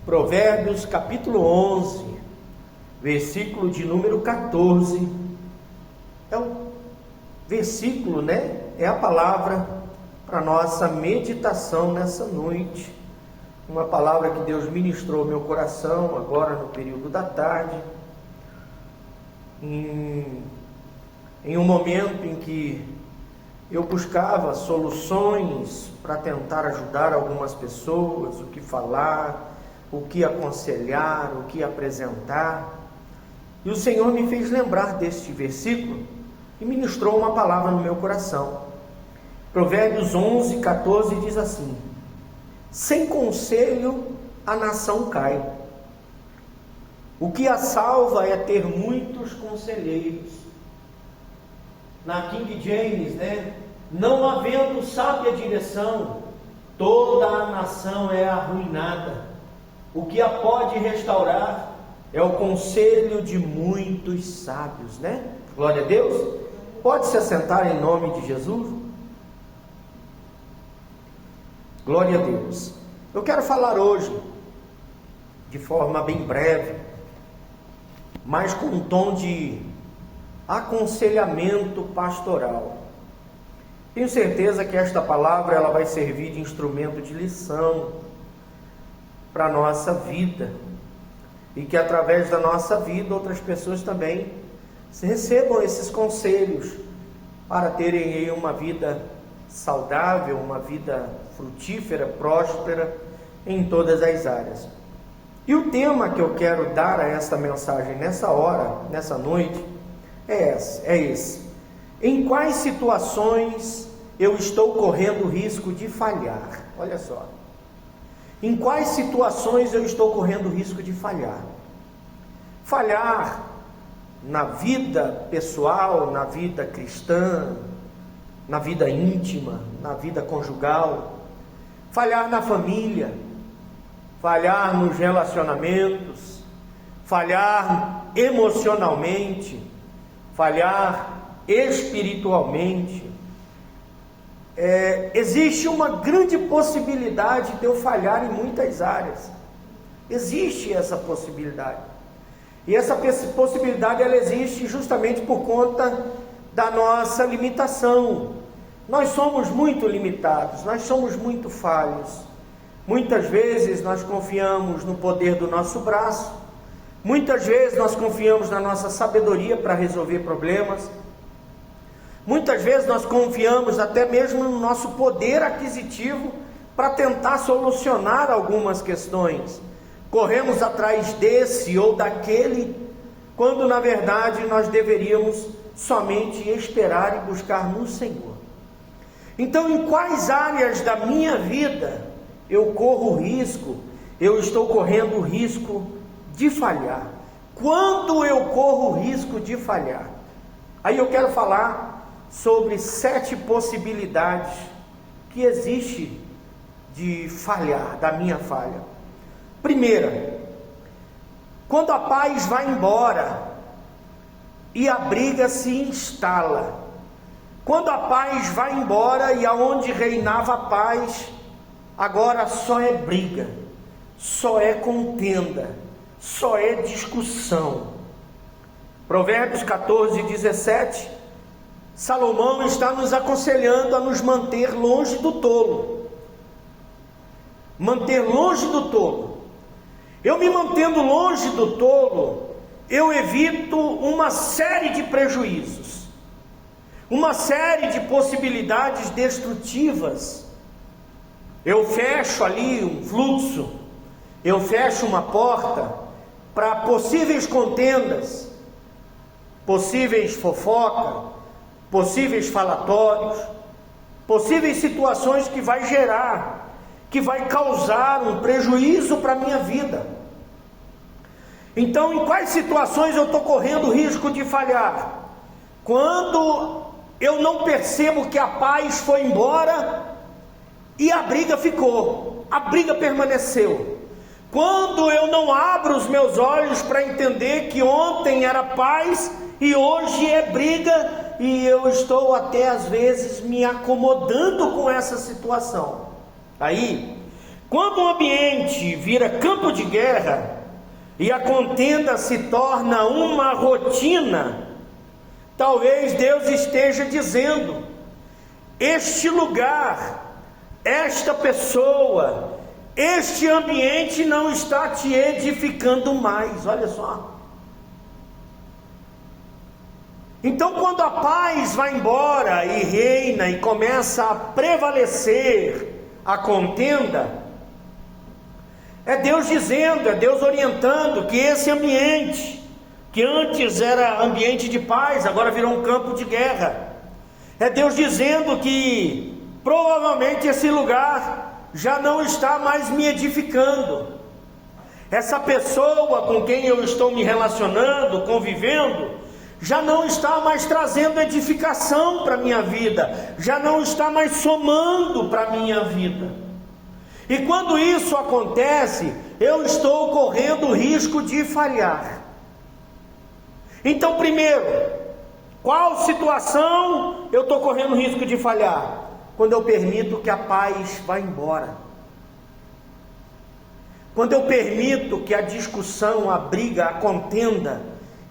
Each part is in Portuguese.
Provérbios capítulo 11, versículo de número 14, é o versículo, é a palavra para nossa meditação nessa noite, uma palavra que Deus ministrou ao meu coração agora no período da tarde, em um momento em que eu buscava soluções para tentar ajudar algumas pessoas, o que falar, o que aconselhar, o que apresentar. E o Senhor me fez lembrar deste versículo e ministrou uma palavra no meu coração. Provérbios 11, 14 diz assim: sem conselho a nação cai. O que a salva é ter muitos conselheiros. Na King James, não havendo sábia direção, toda a nação é arruinada. O que a pode restaurar é o conselho de muitos sábios, Glória a Deus. Pode se assentar em nome de Jesus. Glória a Deus. Eu quero falar hoje, de forma bem breve, mas com um tom de aconselhamento pastoral. Tenho certeza que esta palavra ela vai servir de instrumento de lição para a nossa vida, e que através da nossa vida outras pessoas também recebam esses conselhos para terem aí uma vida saudável, uma vida frutífera, próspera em todas as áreas. E o tema que eu quero dar a esta mensagem nessa hora, nessa noite, é esse. Em quais situações eu estou correndo risco de falhar? Olha só. Em quais situações eu estou correndo risco de falhar? Falhar na vida pessoal, na vida cristã, na vida íntima, na vida conjugal, falhar na família, falhar nos relacionamentos, falhar emocionalmente, falhar espiritualmente. Existe uma grande possibilidade de eu falhar em muitas áreas. Existe essa possibilidade. E essa possibilidade ela existe justamente por conta da nossa limitação. Nós somos muito limitados, nós somos muito falhos. Muitas vezes nós confiamos no poder do nosso braço, muitas vezes nós confiamos na nossa sabedoria para resolver problemas, muitas vezes nós confiamos até mesmo no nosso poder aquisitivo para tentar solucionar algumas questões. Corremos atrás desse ou daquele, quando na verdade nós deveríamos somente esperar e buscar no Senhor. Então, em quais áreas da minha vida eu corro risco, eu estou correndo risco de falhar? Quando eu corro risco de falhar? Aí eu quero falar sobre 7 possibilidades que existe de falhar, da minha falha. Primeira, quando a paz vai embora e a briga se instala. Quando a paz vai embora e aonde reinava a paz, agora só é briga, só é contenda, só é discussão. Provérbios 14, 17, Salomão está nos aconselhando a nos manter longe do tolo. Manter longe do tolo. Eu me mantendo longe do tolo, eu evito uma série de prejuízos, uma série de possibilidades destrutivas. Eu fecho ali um fluxo, eu fecho uma porta para possíveis contendas, possíveis fofocas, possíveis falatórios, possíveis situações que vai gerar, que vai causar um prejuízo para a minha vida. Então, em quais situações eu estou correndo risco de falhar? Quando eu não percebo que a paz foi embora e a briga ficou, a briga permaneceu. Quando eu não abro os meus olhos para entender que ontem era paz e hoje é briga, e eu estou até às vezes me acomodando com essa situação. Aí, Quando o ambiente vira campo de guerra e a contenda se torna uma rotina, talvez Deus esteja dizendo: este lugar, esta pessoa, este ambiente não está te edificando mais. Olha só. Então, quando a paz vai embora e reina e começa a prevalecer a contenda, é Deus dizendo, é Deus orientando que esse ambiente, que antes era ambiente de paz, agora virou um campo de guerra. É Deus dizendo que provavelmente esse lugar já não está mais me edificando. Essa pessoa com quem eu estou me relacionando, convivendo, já não está mais trazendo edificação para a minha vida, já não está mais somando para a minha vida. E quando isso acontece, eu estou correndo o risco de falhar. Então, primeiro, qual situação eu estou correndo o risco de falhar? Quando eu permito que a paz vá embora. Quando eu permito que a discussão, a briga, a contenda,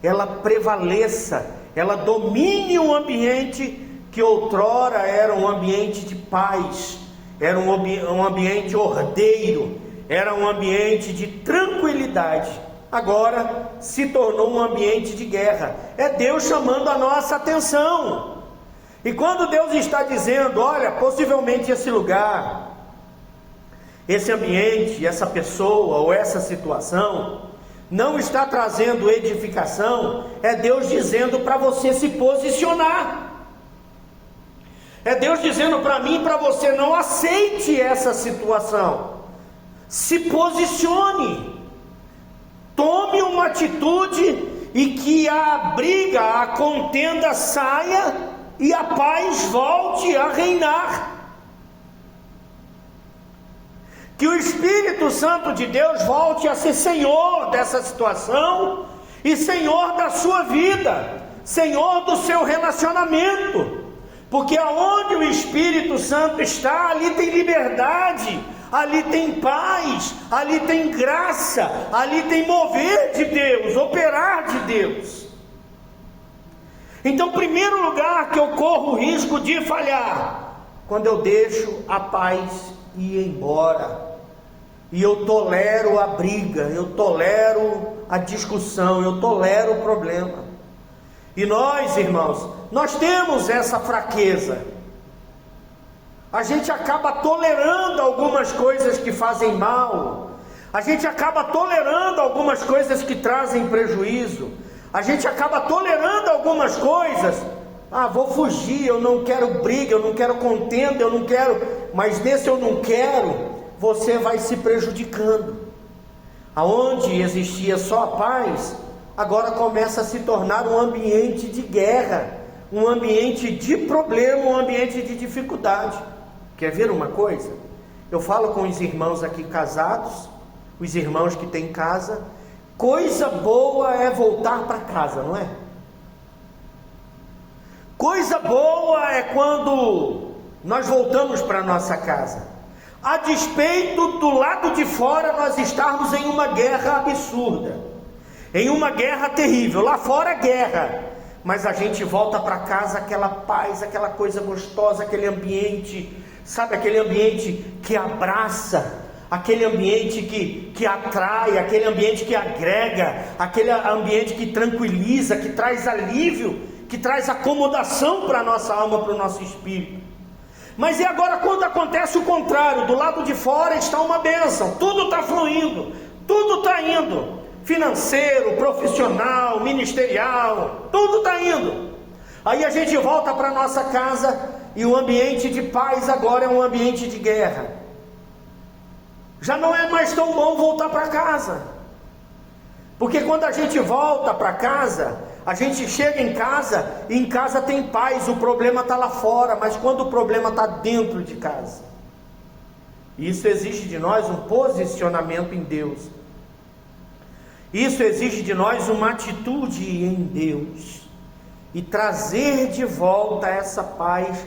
ela prevaleça, ela domine um ambiente que outrora era um ambiente de paz, era um ambiente ordeiro, era um ambiente de tranquilidade. Agora se tornou um ambiente de guerra. É Deus chamando a nossa atenção. E quando Deus está dizendo: olha, possivelmente esse lugar, esse ambiente, essa pessoa ou essa situação não está trazendo edificação, é Deus dizendo para você se posicionar. É Deus dizendo para mim e para você: não aceite essa situação, se posicione, tome uma atitude e que a briga, a contenda saia e a paz volte a reinar. Que o Espírito Santo de Deus volte a ser Senhor dessa situação e Senhor da sua vida, Senhor do seu relacionamento, porque aonde o Espírito Santo está, ali tem liberdade, ali tem paz, ali tem graça, ali tem mover de Deus, operar de Deus. Então, primeiro lugar que eu corro o risco de falhar, quando eu deixo a paz ir embora, e eu tolero a briga, eu tolero a discussão, eu tolero o problema. E nós, irmãos, nós temos essa fraqueza. A gente acaba tolerando algumas coisas que fazem mal, a gente acaba tolerando algumas coisas que trazem prejuízo, a gente acaba tolerando algumas coisas. Vou fugir, eu não quero briga, eu não quero contenda, eu não quero, mas nesse eu não quero, você vai se prejudicando. Aonde existia só a paz, agora começa a se tornar um ambiente de guerra, um ambiente de problema, um ambiente de dificuldade. Quer ver uma coisa? Eu falo com os irmãos aqui casados, os irmãos que têm casa. Coisa boa é voltar para casa, não é? Coisa boa é quando nós voltamos para nossa casa, a despeito do lado de fora nós estarmos em uma guerra absurda, em uma guerra terrível. Lá fora é guerra, mas a gente volta para casa, aquela paz, aquela coisa gostosa, aquele ambiente, sabe, aquele ambiente que abraça, aquele ambiente que atrai, aquele ambiente que agrega, aquele ambiente que tranquiliza, que traz alívio, que traz acomodação para a nossa alma, para o nosso espírito. Mas e agora quando acontece o contrário? Do lado de fora está uma bênção, tudo está fluindo, tudo está indo, financeiro, profissional, ministerial, tudo está indo. Aí a gente volta para nossa casa e o ambiente de paz agora é um ambiente de guerra. Já não é mais tão bom voltar para casa, porque quando a gente volta para casa, a gente chega em casa e em casa tem paz, o problema está lá fora, mas quando o problema está dentro de casa, isso exige de nós um posicionamento em Deus, isso exige de nós uma atitude em Deus, e trazer de volta essa paz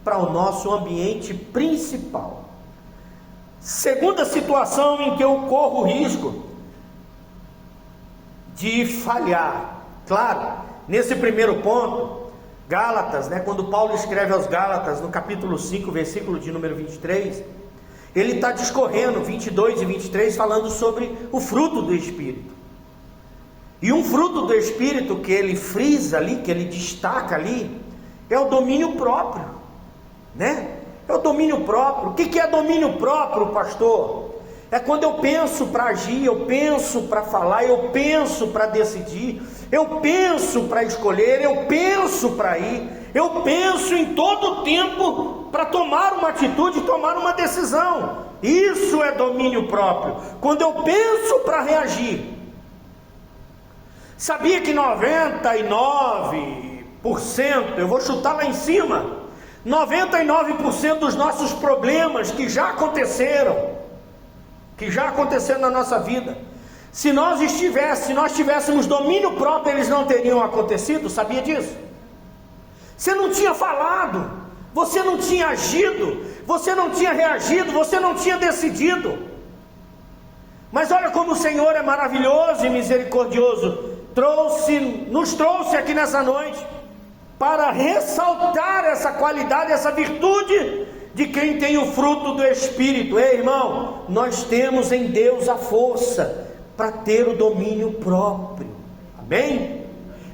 para o nosso ambiente principal. Segunda situação em que eu corro o risco de falhar. Claro, nesse primeiro ponto, Gálatas, quando Paulo escreve aos Gálatas, no capítulo 5, versículo de número 23, ele está discorrendo, 22 e 23, falando sobre o fruto do Espírito. E um fruto do Espírito que ele frisa ali, que ele destaca ali, é o domínio próprio, É o domínio próprio. O que é domínio próprio, pastor? É quando eu penso para agir, eu penso para falar, eu penso para decidir, eu penso para escolher, eu penso para ir, eu penso em todo o tempo para tomar uma atitude, tomar uma decisão. Isso é domínio próprio, quando eu penso para reagir. Sabia que 99%, eu vou chutar lá em cima, 99% dos nossos problemas que já aconteceram na nossa vida, se nós tivéssemos domínio próprio, eles não teriam acontecido. Sabia disso? Você não tinha falado, você não tinha agido, você não tinha reagido, você não tinha decidido. Mas olha como o Senhor é maravilhoso e misericordioso, nos trouxe aqui nessa noite para ressaltar essa qualidade, essa virtude de quem tem o fruto do Espírito. Ei, irmão, nós temos em Deus a força para ter o domínio próprio. Amém?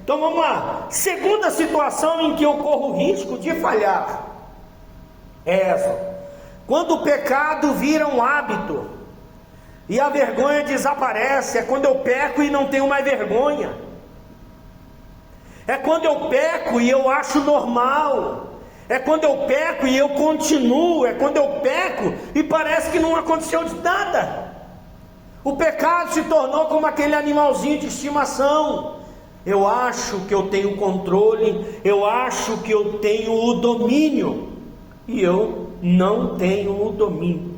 Então vamos lá. Segunda situação em que eu corro o risco de falhar é essa: quando o pecado vira um hábito e a vergonha desaparece. É quando eu peco e não tenho mais vergonha. É quando eu peco e eu acho normal. É quando eu peco e eu continuo. É quando eu peco e parece que não aconteceu de nada. O pecado se tornou como aquele animalzinho de estimação. Eu acho que eu tenho controle, eu acho que eu tenho o domínio, e eu não tenho o domínio,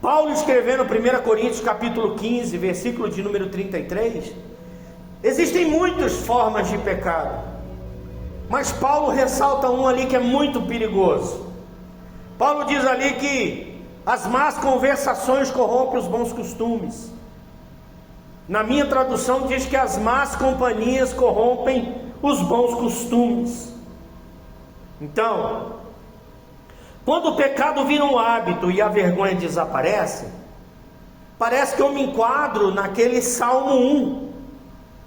Paulo escrevendo 1 Coríntios capítulo 15, versículo de número 33, existem muitas formas de pecado, mas Paulo ressalta um ali que é muito perigoso. Paulo diz ali que as más conversações corrompem os bons costumes. Na minha tradução diz que as más companhias corrompem os bons costumes. Então, quando o pecado vira um hábito e a vergonha desaparece, parece que eu me enquadro naquele Salmo 1.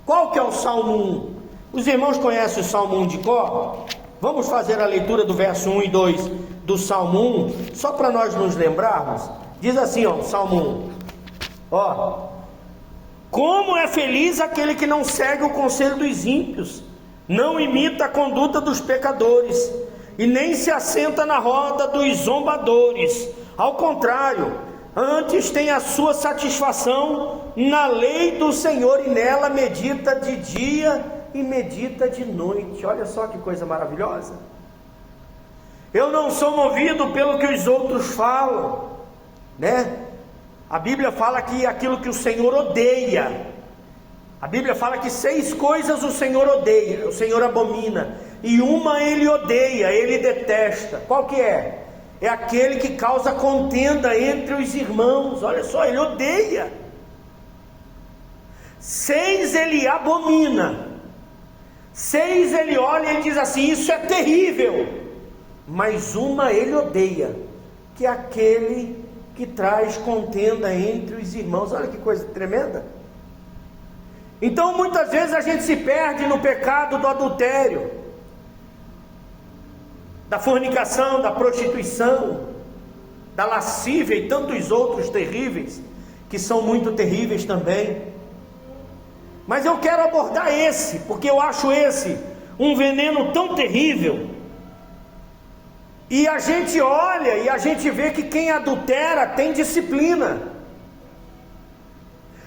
Qual que é o Salmo 1? Os irmãos conhecem o Salmo 1 de cor? Vamos fazer a leitura do verso 1 e 2 do Salmo 1, só para nós nos lembrarmos. Diz assim, o Salmo 1. Como é feliz aquele que não segue o conselho dos ímpios, não imita a conduta dos pecadores, e nem se assenta na roda dos zombadores. Ao contrário, antes tem a sua satisfação na lei do Senhor, e nela medita de dia e medita de noite. Olha só que coisa maravilhosa. Eu não sou movido pelo que os outros falam, A Bíblia fala que aquilo que o Senhor odeia, a Bíblia fala que 6 coisas o Senhor odeia, o Senhor abomina, e uma ele odeia, ele detesta. Qual que é? É aquele que causa contenda entre os irmãos. Olha só, ele odeia. 6 ele abomina. 6 ele olha e diz assim: isso é terrível. Mas uma ele odeia, que é aquele que traz contenda entre os irmãos. Olha que coisa tremenda. Então muitas vezes a gente se perde no pecado do adultério, da fornicação, da prostituição, da lascívia e tantos outros terríveis, que são muito terríveis também. Mas eu quero abordar esse, porque eu acho esse um veneno tão terrível. E a gente olha e a gente vê que quem adultera tem disciplina.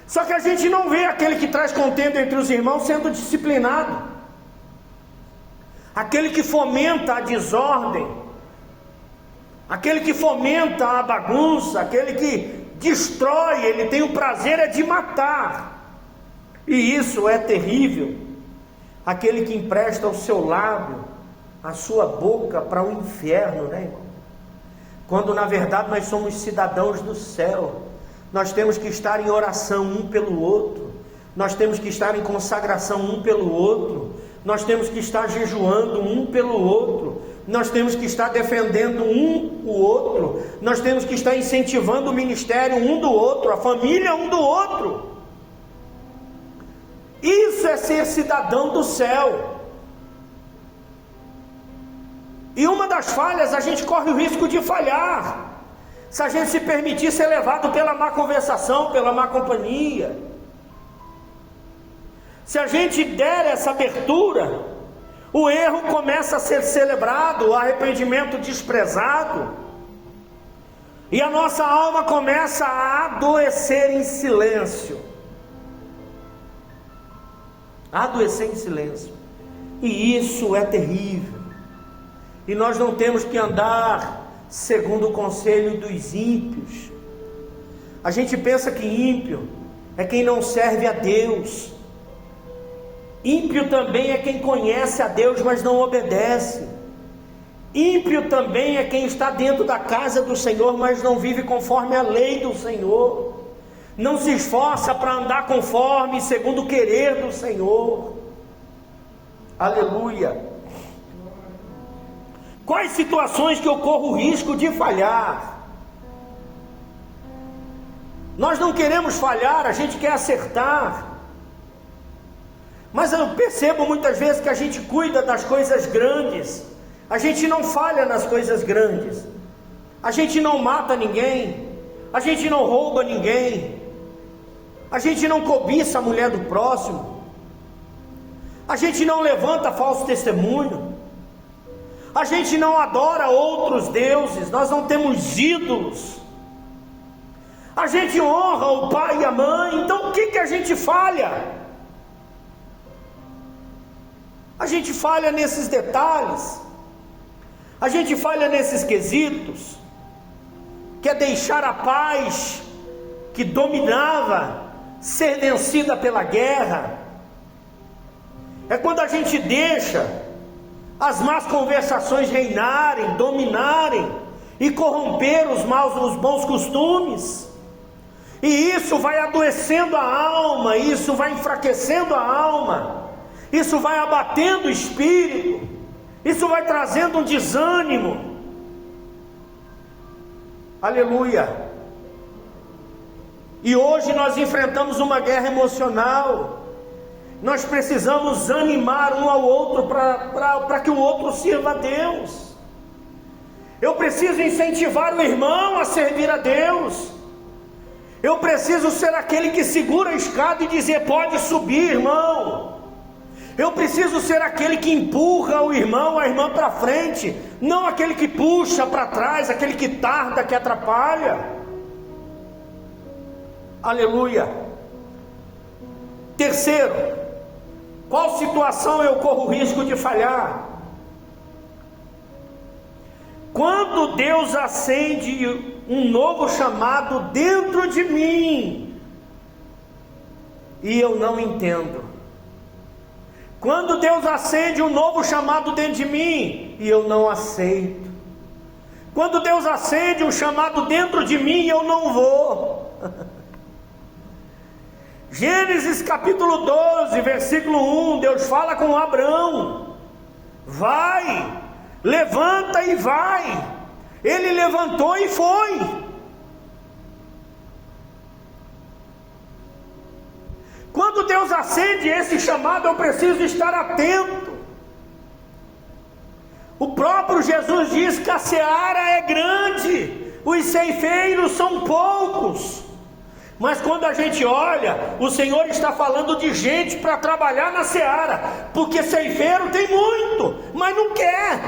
Só que a gente não vê aquele que traz contenda entre os irmãos sendo disciplinado. Aquele que fomenta a desordem, aquele que fomenta a bagunça, aquele que destrói, ele tem o prazer de matar. E isso é terrível. Aquele que empresta o seu lábio, a sua boca para o inferno, irmão? quando na verdade nós somos cidadãos do céu. Nós temos que estar em oração um pelo outro, nós temos que estar em consagração um pelo outro, nós temos que estar jejuando um pelo outro, nós temos que estar defendendo um o outro, nós temos que estar incentivando o ministério um do outro, a família um do outro. Isso é ser cidadão do céu. E uma das falhas, a gente corre o risco de falhar, se a gente se permitir ser levado pela má conversação, pela má companhia. Se a gente der essa abertura, o erro começa a ser celebrado, o arrependimento desprezado, e a nossa alma começa a adoecer em silêncio. Adoecer em silêncio. E isso é terrível. E nós não temos que andar segundo o conselho dos ímpios. A gente pensa que ímpio é quem não serve a Deus. Ímpio também é quem conhece a Deus, mas não obedece. Ímpio também é quem está dentro da casa do Senhor, mas não vive conforme a lei do Senhor. Não se esforça para andar conforme, segundo o querer do Senhor. Aleluia. Quais situações que eu corro o risco de falhar? Nós não queremos falhar, a gente quer acertar. Mas eu percebo muitas vezes que a gente cuida das coisas grandes, a gente não falha nas coisas grandes, a gente não mata ninguém, a gente não rouba ninguém, a gente não cobiça a mulher do próximo, a gente não levanta falso testemunho, a gente não adora outros deuses, nós não temos ídolos, a gente honra o pai e a mãe. Então o que a gente falha? A gente falha nesses detalhes, a gente falha nesses quesitos, que é deixar a paz que dominava ser vencida pela guerra. É quando a gente deixa as más conversações reinarem, dominarem e corromper os bons costumes. E isso vai adoecendo a alma, isso vai enfraquecendo a alma, isso vai abatendo o espírito, isso vai trazendo um desânimo. Aleluia. E hoje nós enfrentamos uma guerra emocional. Nós precisamos animar um ao outro para que o outro sirva a Deus. Eu preciso incentivar o irmão a servir a Deus. Eu preciso ser aquele que segura a escada e dizer: pode subir, irmão. Eu preciso ser aquele que empurra o irmão, a irmã para frente, não aquele que puxa para trás, aquele que tarda, que atrapalha. Aleluia. Terceiro, qual situação eu corro o risco de falhar? Quando Deus acende um novo chamado dentro de mim e eu não entendo. Quando Deus acende um novo chamado dentro de mim e eu não aceito. Quando Deus acende um chamado dentro de mim e eu não vou. Gênesis capítulo 12, versículo 1, Deus fala com Abrão: vai, levanta e vai. Ele levantou e foi. Quando Deus acende esse chamado, eu preciso estar atento. O próprio Jesus diz que a seara é grande, os ceifeiros são poucos. Mas quando a gente olha, o Senhor está falando de gente para trabalhar na seara, porque ceifeiro tem muito, mas não quer.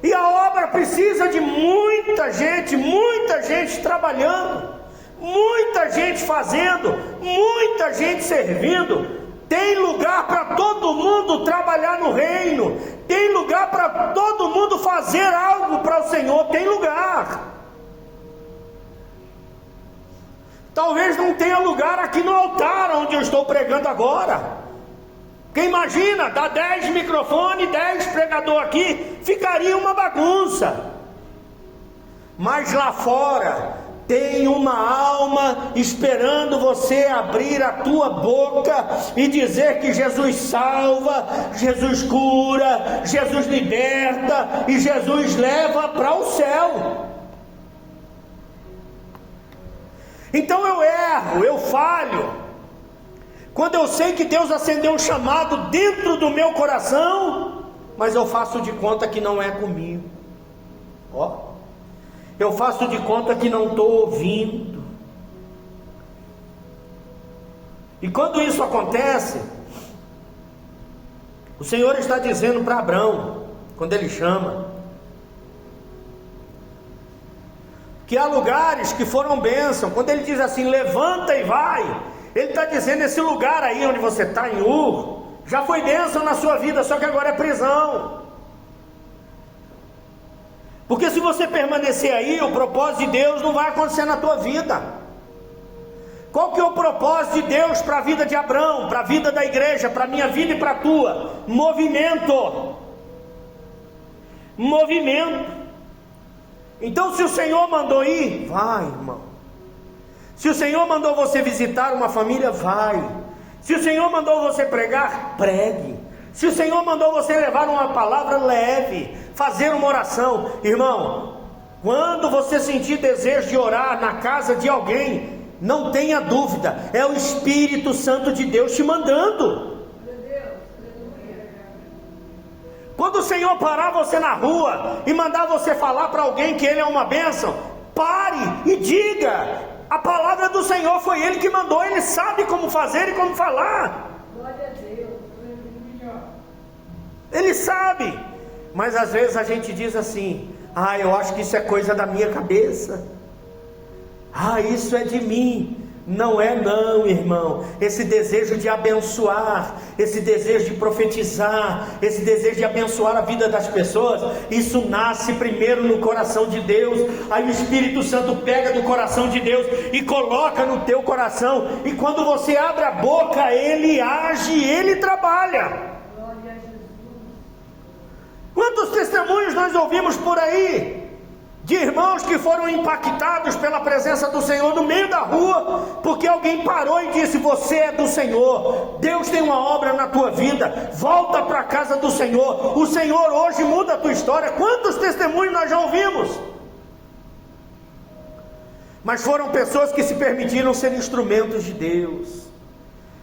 E a obra precisa de muita gente trabalhando, muita gente fazendo, muita gente servindo. Tem lugar para todo mundo trabalhar no reino, tem lugar para todo mundo fazer algo para o Senhor, tem lugar. Talvez não tenha lugar aqui no altar onde eu estou pregando agora, Porque imagina, dá 10 microfones, 10 pregador aqui, ficaria uma bagunça. Mas lá fora tem uma alma esperando você abrir a tua boca e dizer que Jesus salva, Jesus cura, Jesus liberta e Jesus leva para o céu. Então eu erro, eu falho, quando eu sei que Deus acendeu um chamado dentro do meu coração, mas eu faço de conta que não é comigo. Eu faço de conta que não estou ouvindo. E quando isso acontece, o Senhor está dizendo para Abrão, quando ele chama, que há lugares que foram bênção. Quando ele diz assim, levanta e vai, ele está dizendo, esse lugar aí onde você está, em Ur, já foi bênção na sua vida, só que agora é prisão. Porque se você permanecer aí, o propósito de Deus não vai acontecer na tua vida. Qual que é o propósito de Deus para a vida de Abrão, para a vida da igreja, para a minha vida e para a tua? Movimento. Então se o Senhor mandou ir, vai, irmão. Se o Senhor mandou você visitar uma família, vai. Se o Senhor mandou você pregar, pregue. Se o Senhor mandou você levar uma palavra, leve. Fazer uma oração, irmão, quando você sentir desejo de orar na casa de alguém, não tenha dúvida, é o Espírito Santo de Deus te mandando. Quando o Senhor parar você na rua e mandar você falar para alguém que ele é uma bênção, pare e diga, a palavra do Senhor foi ele que mandou, ele sabe como fazer e como falar. Glória a Deus. Ele sabe. Mas às vezes a gente diz assim, eu acho que isso é coisa da minha cabeça, isso é de mim. Não é não, irmão. Esse desejo de abençoar, esse desejo de profetizar, esse desejo de abençoar a vida das pessoas, isso nasce primeiro no coração de Deus. Aí o Espírito Santo pega do coração de Deus e coloca no teu coração, e quando você abre a boca, ele age, ele trabalha. Quantos testemunhos nós ouvimos por aí, de irmãos que foram impactados pela presença do Senhor no meio da rua, porque alguém parou e disse, você é do Senhor, Deus tem uma obra na tua vida, volta para a casa do Senhor, o Senhor hoje muda a tua história. Quantos testemunhos nós já ouvimos? Mas foram pessoas que se permitiram ser instrumentos de Deus,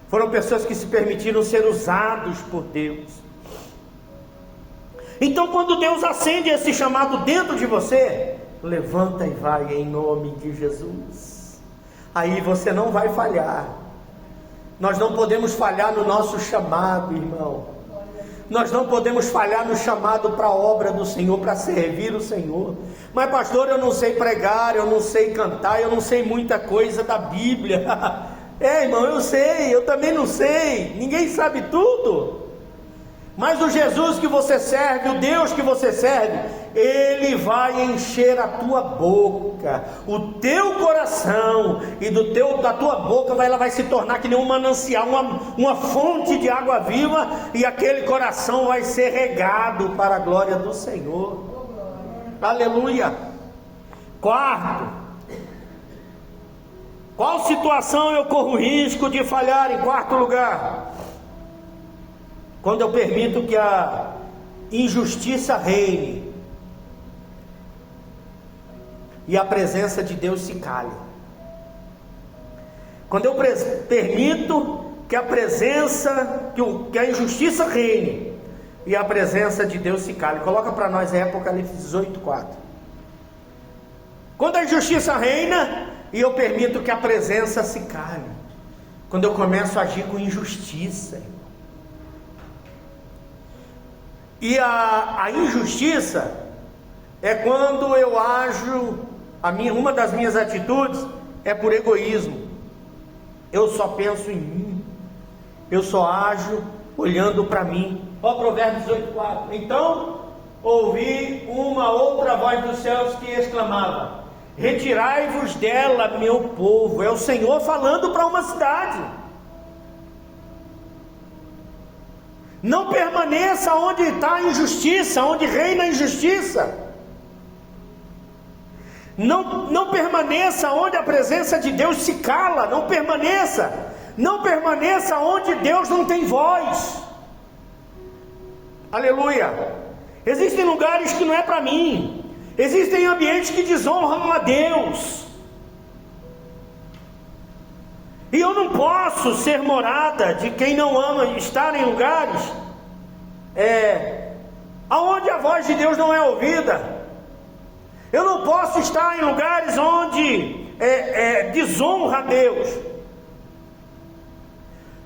foram pessoas que se permitiram ser usados por Deus. Então quando Deus acende esse chamado dentro de você, levanta e vai em nome de Jesus. Aí você não vai falhar. Nós não podemos falhar no nosso chamado, irmão. Nós não podemos falhar no chamado para a obra do Senhor, para servir o Senhor. Mas pastor, eu não sei pregar, eu não sei cantar, eu não sei muita coisa da Bíblia. Irmão, eu sei, eu também não sei. Ninguém sabe tudo. Mas o Jesus que você serve, o Deus que você serve, Ele vai encher a tua boca, o teu coração, e da tua boca ela vai se tornar que nem um manancial, uma fonte de água viva, e aquele coração vai ser regado para a glória do Senhor. Aleluia. Quarto, qual situação eu corro risco de falhar? Em quarto lugar, quando eu permito que a injustiça reine e a presença de Deus se cale. Quando eu permito que a presença, que a injustiça reine e a presença de Deus se cale. Coloca para nós aí Apocalipse 18:4. Quando a injustiça reina e eu permito que a presença se cale. Quando eu começo a agir com injustiça. E a injustiça é quando eu ajo, uma das minhas atitudes é por egoísmo. Eu só penso em mim, eu só ajo olhando para mim. Provérbios 18:4. Então ouvi uma outra voz dos céus que exclamava: retirai-vos dela, meu povo. É o Senhor falando para uma cidade. Não permaneça onde está a injustiça, onde reina a injustiça. Não permaneça onde a presença de Deus se cala. Não permaneça onde Deus não tem voz. Aleluia. Existem lugares que não é para mim. Existem ambientes que desonram a Deus. E eu não posso ser morada de quem não ama estar em lugares aonde a voz de Deus não é ouvida. Eu não posso estar em lugares onde desonra a Deus,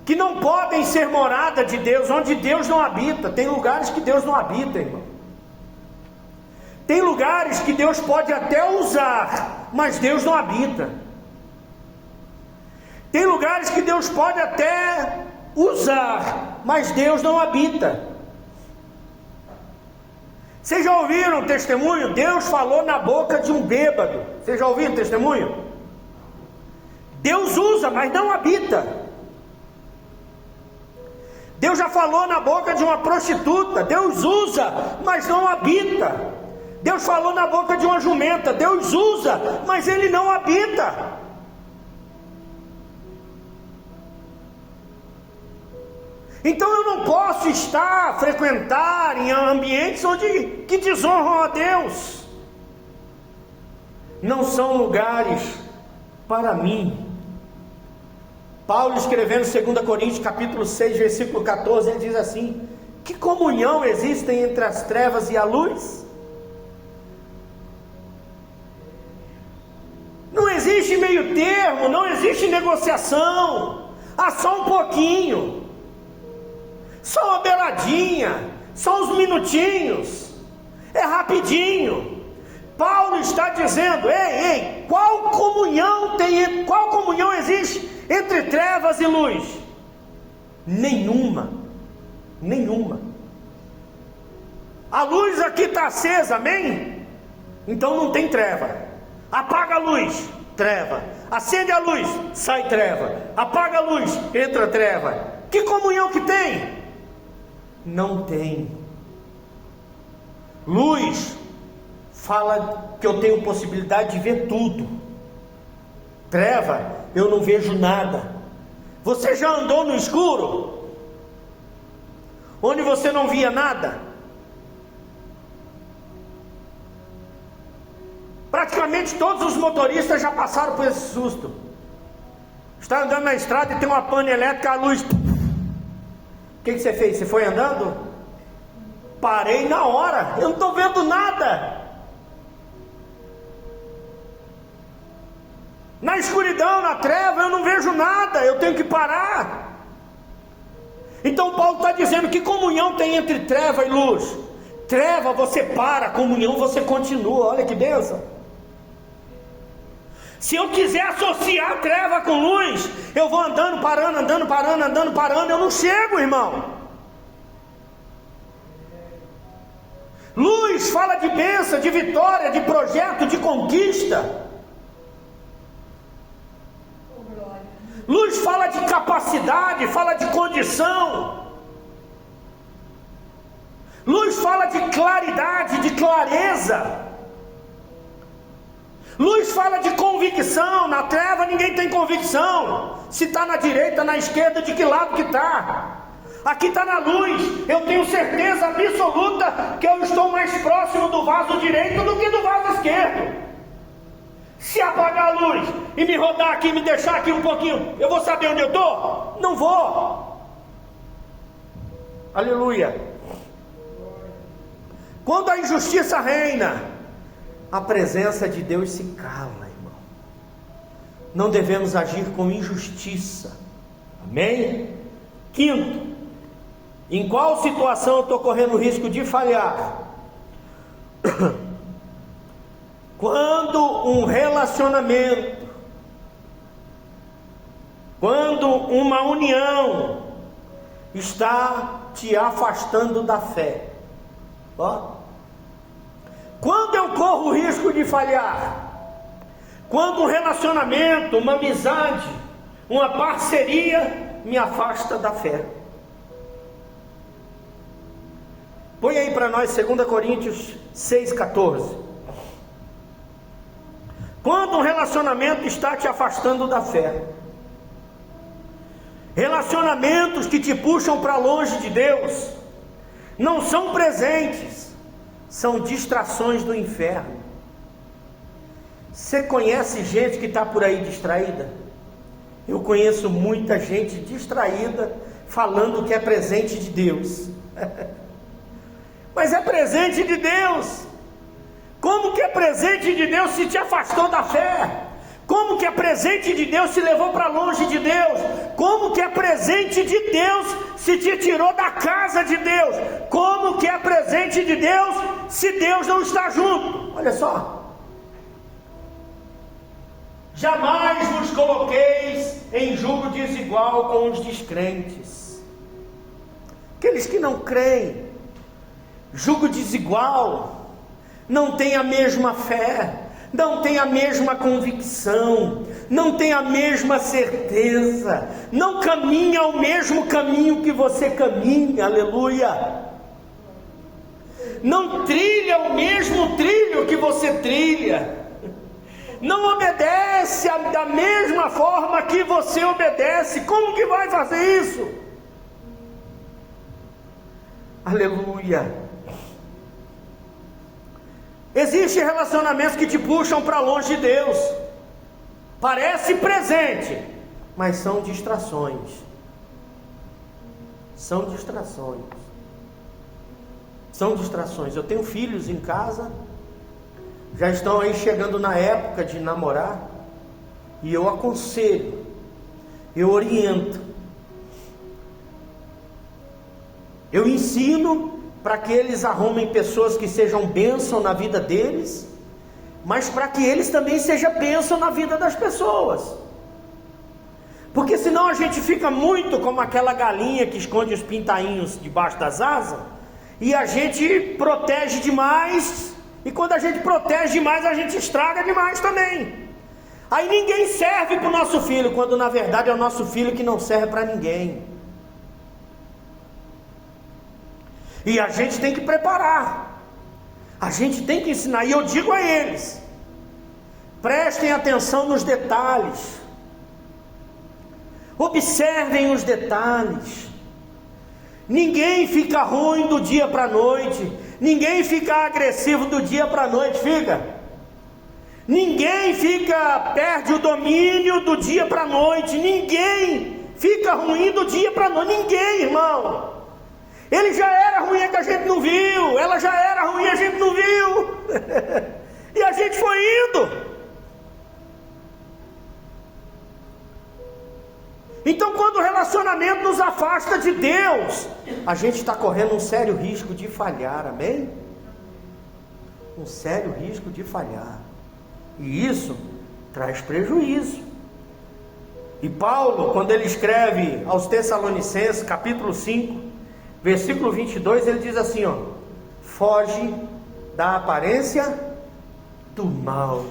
que não podem ser morada de Deus, onde Deus não habita. Tem lugares que Deus não habita, irmão. Tem lugares que Deus pode até usar, mas Deus não habita. Tem lugares que Deus pode até usar, mas Deus não habita. Vocês já ouviram o testemunho? Deus falou na boca de um bêbado. Vocês já ouviram o testemunho? Deus usa, mas não habita. Deus já falou na boca de uma prostituta. Deus usa, mas não habita. Deus falou na boca de uma jumenta. Deus usa, mas Ele não habita. Então eu não posso frequentar em ambientes que desonram a Deus. Não são lugares para mim. Paulo, escrevendo 2 Coríntios capítulo 6, versículo 14, ele diz assim: que comunhão existe entre as trevas e a luz? Não existe meio termo, não existe negociação. Há só um pouquinho, só uma beiradinha, só uns minutinhos, é rapidinho. Paulo está dizendo: ei, qual comunhão existe entre trevas e luz? Nenhuma. A luz aqui está acesa, amém? Então não tem treva. Apaga a luz, treva. Acende a luz, sai treva. Apaga a luz, entra treva. Que comunhão que tem? Não tem. Luz fala que eu tenho possibilidade de ver tudo. Treva, eu não vejo nada. Você já andou no escuro? Onde você não via nada? Praticamente todos os motoristas já passaram por esse susto. Está andando na estrada e tem uma pane elétrica, a luz... O que você fez? Você foi andando? Parei na hora, eu não estou vendo nada. Na escuridão, na treva, eu não vejo nada, eu tenho que parar. Então Paulo está dizendo: que comunhão tem entre treva e luz? Treva você para, comunhão você continua. Olha que bênção. Se eu quiser associar treva com luz, eu vou andando, parando, eu não chego, irmão. Luz fala de bênção, de vitória, de projeto, de conquista. Luz fala de capacidade, fala de condição. Luz fala de claridade, de clareza. Luz fala de convicção. Na treva ninguém tem convicção. Se está na direita, na esquerda, de que lado que está. Aqui está na luz. Eu tenho certeza absoluta que eu estou mais próximo do vaso direito do que do vaso esquerdo. Se apagar a luz e me rodar aqui, me deixar aqui um pouquinho, eu vou saber onde eu estou? Não vou. Aleluia. Quando a injustiça reina, a presença de Deus se cala, irmão. Não devemos agir com injustiça. Amém? Quinto, em qual situação eu estou correndo o risco de falhar? Quando um relacionamento, quando uma união está te afastando da fé. Ó. Quando eu corro o risco de falhar? Quando um relacionamento, uma amizade, uma parceria me afasta da fé. Põe aí para nós 2 Coríntios 6,14. Quando um relacionamento está te afastando da fé, relacionamentos que te puxam para longe de Deus, não são presentes, são distrações do inferno. Você conhece gente que está por aí distraída? Eu conheço muita gente distraída, falando que é presente de Deus. Mas é presente de Deus. Como que é presente de Deus se te afastou da fé? Como que é presente de Deus se levou para longe de Deus? Como que é presente de Deus se te tirou da casa de Deus? Como que é presente de Deus se Deus não está junto? Olha só. Jamais vos coloqueis em julgo desigual com os descrentes. Aqueles que não creem, julgo desigual, não tem a mesma fé, não tem a mesma convicção, não tem a mesma certeza, não caminha o mesmo caminho que você caminha, aleluia, não trilha o mesmo trilho que você trilha, não obedece da mesma forma que você obedece. Como que vai fazer isso? Aleluia. Existem relacionamentos que te puxam para longe de Deus. Parece presente, mas são distrações. São distrações. São distrações. Eu tenho filhos em casa, já estão aí chegando na época de namorar, e eu aconselho, eu oriento, eu ensino para que eles arrumem pessoas que sejam bênção na vida deles, mas para que eles também sejam bênção na vida das pessoas. Porque senão a gente fica muito como aquela galinha que esconde os pintainhos debaixo das asas, e a gente protege demais, e quando a gente protege demais, a gente estraga demais também. Aí ninguém serve para o nosso filho, quando na verdade é o nosso filho que não serve para ninguém. E a gente tem que preparar, a gente tem que ensinar, e eu digo a eles, prestem atenção nos detalhes, observem os detalhes. Ninguém fica ruim do dia para a noite, ninguém fica agressivo do dia para a noite, ninguém perde o domínio do dia para a noite, ninguém fica ruim do dia para a noite, ninguém, irmão. Ele já era ruim, é que a gente não viu. Ela já era ruim, a gente não viu. E a gente foi indo. Então, quando o relacionamento nos afasta de Deus, a gente está correndo um sério risco de falhar, amém? Um sério risco de falhar. E isso traz prejuízo. E Paulo, quando ele escreve aos Tessalonicenses, capítulo 5, versículo 22, ele diz assim, ó: foge da aparência do mal.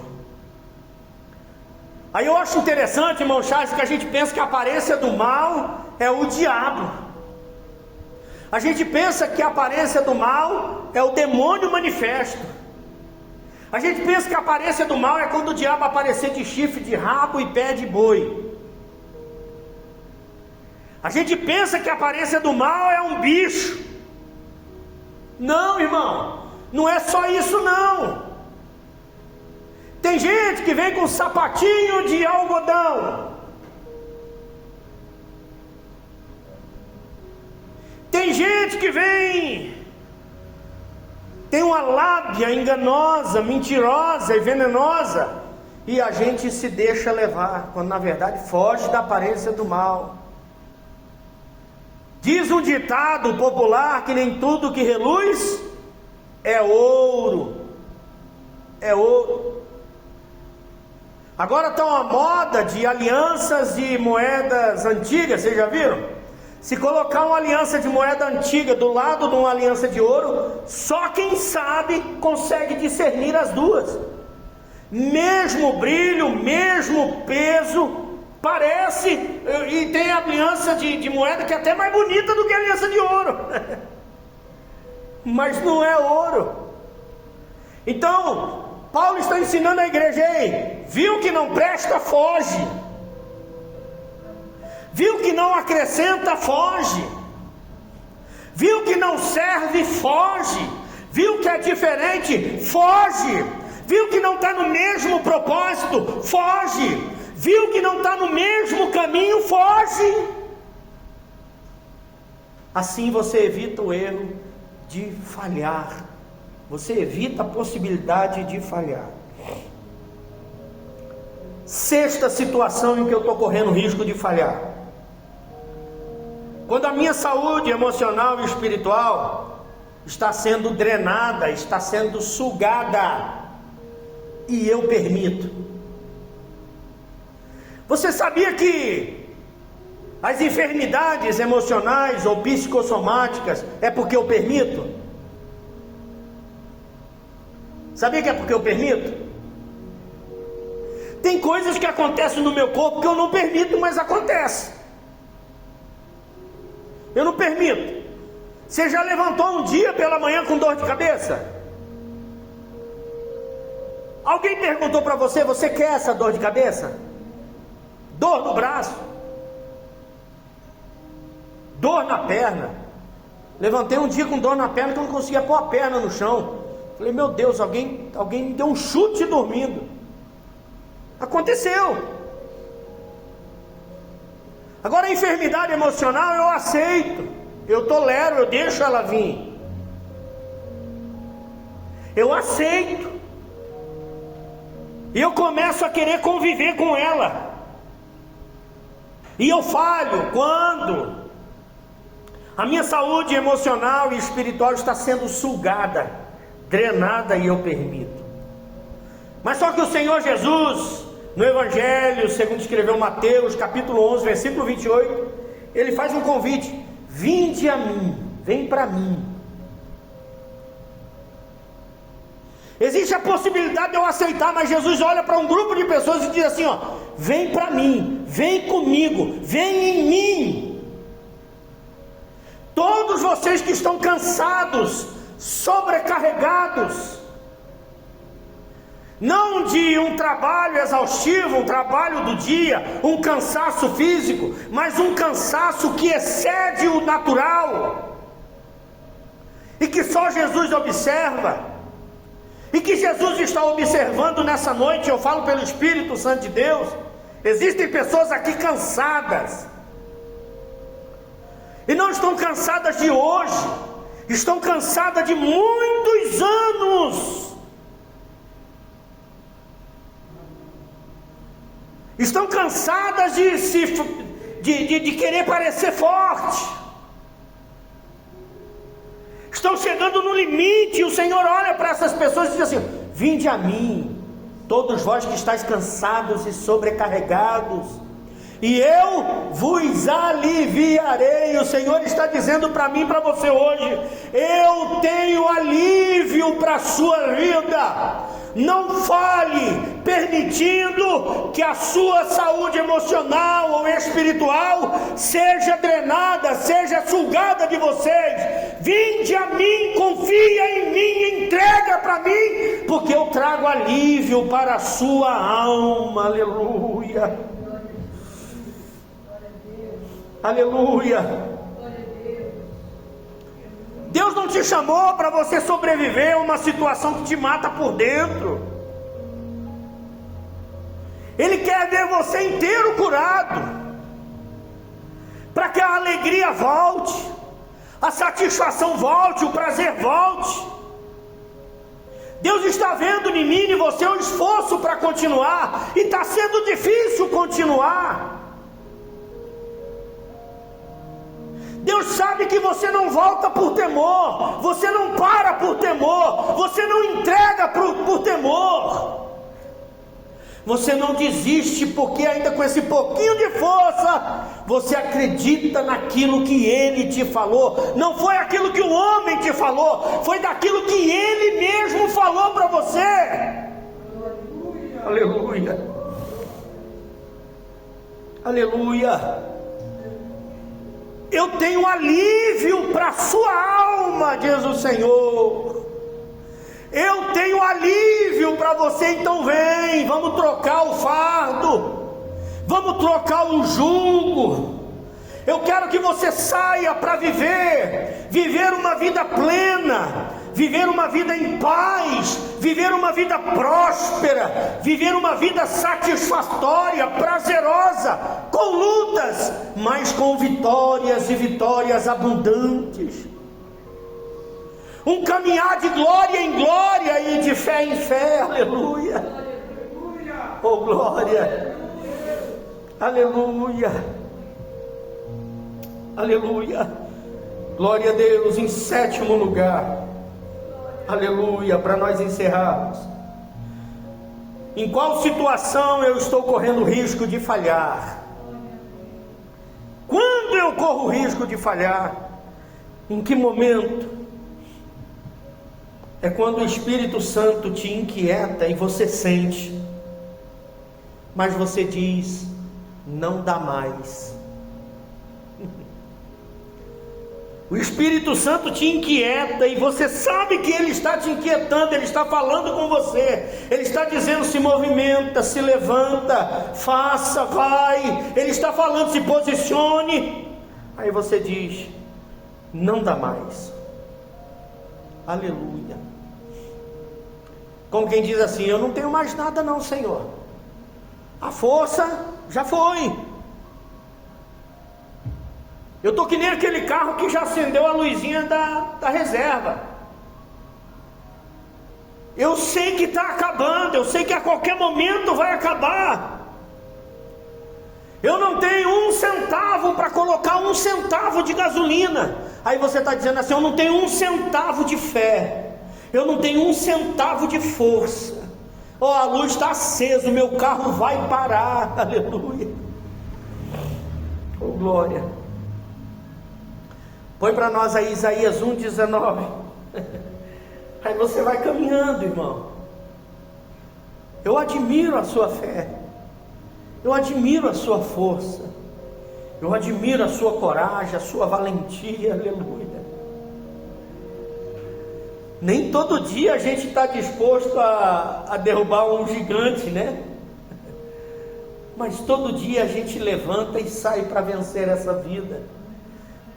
Aí eu acho interessante, irmão Charles, que a gente pensa que a aparência do mal é o diabo. A gente pensa que a aparência do mal é o demônio manifesto. A gente pensa que a aparência do mal é quando o diabo aparecer de chifre de rabo e pé de boi. A gente pensa que a aparência do mal é um bicho. Não, irmão, não é só isso não. Tem gente que vem com sapatinho de algodão. Tem gente que tem uma lábia enganosa, mentirosa e venenosa, e a gente se deixa levar, quando na verdade foge da aparência do mal. Diz um ditado popular que nem tudo que reluz é ouro. É ouro. Agora está uma moda de alianças de moedas antigas, vocês já viram? Se colocar uma aliança de moeda antiga do lado de uma aliança de ouro, só quem sabe consegue discernir as duas. Mesmo brilho, mesmo peso, parece, e tem aliança de moeda que é até mais bonita do que a aliança de ouro. mas não é ouro. Então, Paulo está ensinando a igreja: ei, viu que não presta, foge. Viu que não acrescenta, foge. Viu que não serve, foge. Viu que é diferente, foge. Viu que não está no mesmo propósito, foge. Viu que não está no mesmo caminho, foge. Assim você evita o erro de falhar. Você evita a possibilidade de falhar. Sexta situação em que eu estou correndo risco de falhar: quando a minha saúde emocional e espiritual está sendo drenada, está sendo sugada, e eu permito. Você sabia que as enfermidades emocionais ou psicossomáticas é porque eu permito? Sabia que é porque eu permito? Tem coisas que acontecem no meu corpo que eu não permito, mas acontece. Eu não permito. Você já levantou um dia pela manhã com dor de cabeça? Alguém perguntou para você: você quer essa dor de cabeça? Dor no braço, dor na perna. Levantei um dia com dor na perna que eu não conseguia pôr a perna no chão. Falei: meu Deus, alguém me deu um chute dormindo. Aconteceu. Agora, a enfermidade emocional eu aceito, eu tolero, eu deixo ela vir. Eu aceito. E eu começo a querer conviver com ela. E eu falho quando a minha saúde emocional e espiritual está sendo sugada, drenada, e eu permito. Mas só que o Senhor Jesus, no Evangelho segundo escreveu Mateus, capítulo 11, versículo 28, Ele faz um convite: vinde a mim, vem para mim. Existe a possibilidade de eu aceitar, mas Jesus olha para um grupo de pessoas e diz assim: ó, vem para mim, vem comigo, vem em mim. Todos vocês que estão cansados, sobrecarregados, não de um trabalho exaustivo, um trabalho do dia, um cansaço físico, mas um cansaço que excede o natural, e que só Jesus observa, e que Jesus está observando nessa noite. Eu falo pelo Espírito Santo de Deus. Existem pessoas aqui cansadas, e não estão cansadas de hoje, estão cansadas de muitos anos. Estão cansadas de querer parecer forte. Estão chegando no limite. E o Senhor olha para essas pessoas e diz assim: vinde a mim, todos vós que estáis cansados e sobrecarregados, e eu vos aliviarei. O Senhor está dizendo para mim e para você hoje: eu tenho alívio para a sua vida. Não fale permitindo que a sua saúde emocional ou espiritual seja drenada, seja sugada de vocês. Vinde a mim, confia em mim, entrega para mim, porque eu trago alívio para a sua alma. Aleluia. Aleluia. Deus não te chamou para você sobreviver a uma situação que te mata por dentro. Ele quer ver você inteiro curado, para que a alegria volte, a satisfação volte, o prazer volte. Deus está vendo em mim e você o esforço para continuar, e está sendo difícil continuar. Deus sabe que você não volta por temor, você não para por temor, você não entrega por temor, você não desiste, porque ainda com esse pouquinho de força, você acredita naquilo que Ele te falou. Não foi aquilo que o homem te falou, foi daquilo que Ele mesmo falou para você. Aleluia. Aleluia. Eu tenho alívio para a sua alma, diz o Senhor. Eu tenho alívio para você, então vem, vamos trocar o fardo, vamos trocar o jugo. Eu quero que você saia para viver uma vida plena, viver uma vida em paz, viver uma vida próspera, viver uma vida satisfatória, prazerosa, com lutas, mas com vitórias e vitórias abundantes. Um caminhar de glória em glória e de fé em fé, aleluia. Oh glória, aleluia. Aleluia, glória a Deus. Em sétimo lugar, aleluia, para nós encerrarmos, em qual situação eu estou correndo risco de falhar? Quando eu corro risco de falhar? Em que momento? É quando o Espírito Santo te inquieta e você sente, mas você diz, não dá mais. O Espírito Santo te inquieta e você sabe que Ele está te inquietando, Ele está falando com você, Ele está dizendo, se movimenta, se levanta, faça, vai, Ele está falando, se posicione. Aí você diz, não dá mais. Aleluia. Como quem diz assim, eu não tenho mais nada não, Senhor, a força já foi. Eu estou que nem aquele carro que já acendeu a luzinha da reserva. Eu sei que está acabando, eu sei que a qualquer momento vai acabar. Eu não tenho um centavo para colocar 1 centavo de gasolina. Aí você está dizendo assim, eu não tenho 1 centavo de fé, eu não tenho 1 centavo de força. Oh, a luz está acesa, o meu carro vai parar, aleluia. Oh glória. Põe para nós aí Isaías 1,19. Aí você vai caminhando, irmão. Eu admiro a sua fé, eu admiro a sua força, eu admiro a sua coragem, a sua valentia, aleluia. Nem todo dia a gente está disposto a derrubar um gigante, né? Mas todo dia a gente levanta e sai para vencer essa vida.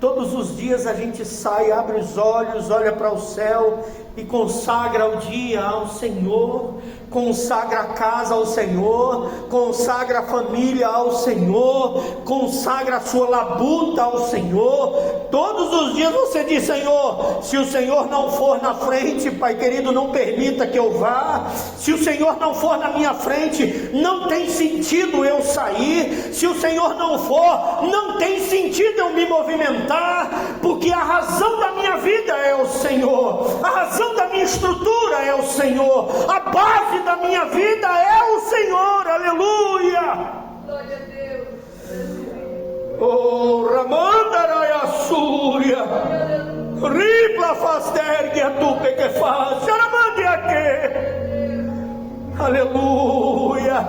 Todos os dias a gente sai, abre os olhos, olha para o céu e consagra o dia ao Senhor, consagra a casa ao Senhor, consagra a família ao Senhor, consagra a sua labuta ao Senhor. Todos os dias você diz, Senhor, se o Senhor não for na frente, Pai querido, não permita que eu vá. Se o Senhor não for na minha frente, não tem sentido eu sair. Se o Senhor não for, não tem sentido eu me movimentar, porque a razão da minha vida é o Senhor, a razão da minha estrutura é o Senhor, a base da minha vida é o Senhor, aleluia. Glória a Deus. Oh, Ramandaraya Súria, Ripla Fastergia tu que faz, aleluia.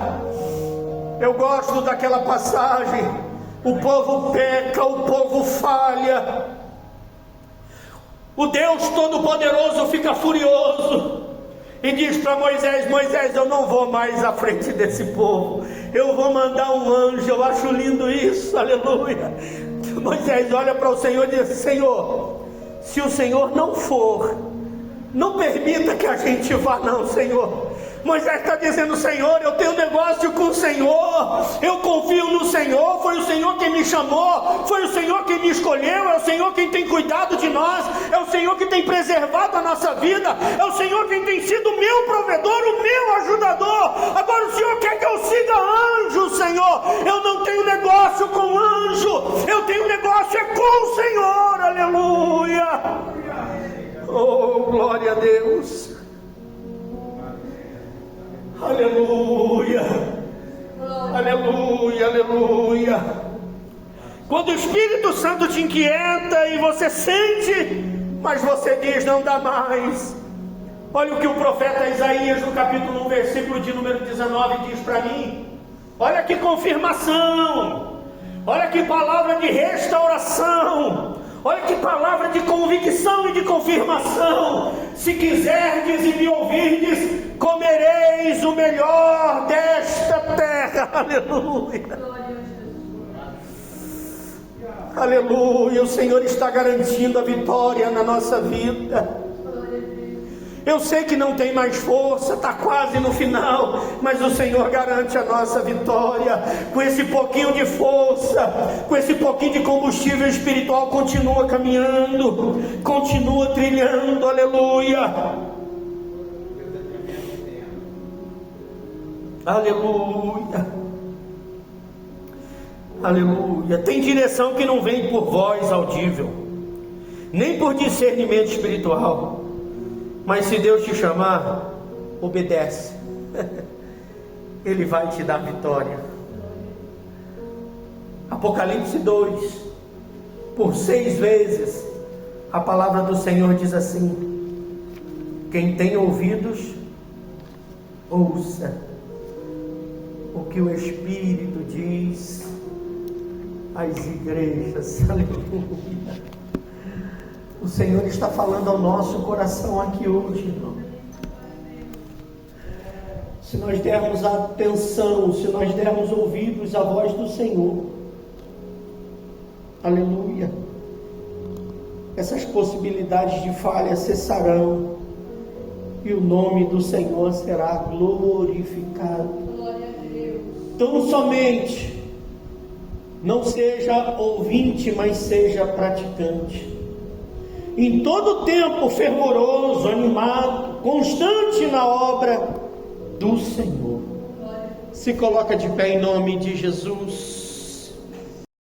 Eu gosto daquela passagem, o povo peca, o povo falha, o Deus Todo-Poderoso fica furioso e diz para Moisés, Moisés, eu não vou mais à frente desse povo, eu vou mandar um anjo. Eu acho lindo isso, aleluia. Moisés olha para o Senhor e diz, Senhor, se o Senhor não for, não permita que a gente vá não, Senhor. Moisés está dizendo, Senhor, eu tenho negócio com o Senhor, eu confio no Senhor, foi o Senhor quem me chamou, foi o Senhor quem me escolheu, é o Senhor quem tem cuidado de nós, é o Senhor que tem preservado a nossa vida, é o Senhor quem tem sido o meu provedor, o meu ajudador. Agora o Senhor quer que eu siga anjo, Senhor. Eu não tenho negócio com anjo, eu tenho negócio é com o Senhor, aleluia. Oh, glória a Deus. Aleluia, aleluia, aleluia. Quando o Espírito Santo te inquieta e você sente, mas você diz, não dá mais. Olha o que o profeta Isaías, no capítulo 1, versículo de número 19, diz para mim. Olha que confirmação, olha que palavra de restauração, Olha que palavra de convicção e de confirmação. Se quiserdes e me ouvirdes, comereis o melhor desta terra. Aleluia. Aleluia. O Senhor está garantindo a vitória na nossa vida. Eu sei que não tem mais força, está quase no final, mas o Senhor garante a nossa vitória. Com esse pouquinho de força, com esse pouquinho de combustível espiritual, continua caminhando, continua trilhando, aleluia. Aleluia. Aleluia. Tem direção que não vem por voz audível, nem por discernimento espiritual. Mas se Deus te chamar, obedece. Ele vai te dar vitória. Apocalipse 2, por 6 vezes, a palavra do Senhor diz assim: quem tem ouvidos, ouça o que o Espírito diz às igrejas. Aleluia. O Senhor está falando ao nosso coração aqui hoje, irmão. Se nós dermos atenção, se nós dermos ouvidos à voz do Senhor, aleluia, essas possibilidades de falha cessarão e o nome do Senhor será glorificado. Glória a Deus. Então, somente não seja ouvinte, mas seja praticante. Em todo tempo fervoroso, animado, constante na obra do Senhor. Se coloca de pé em nome de Jesus.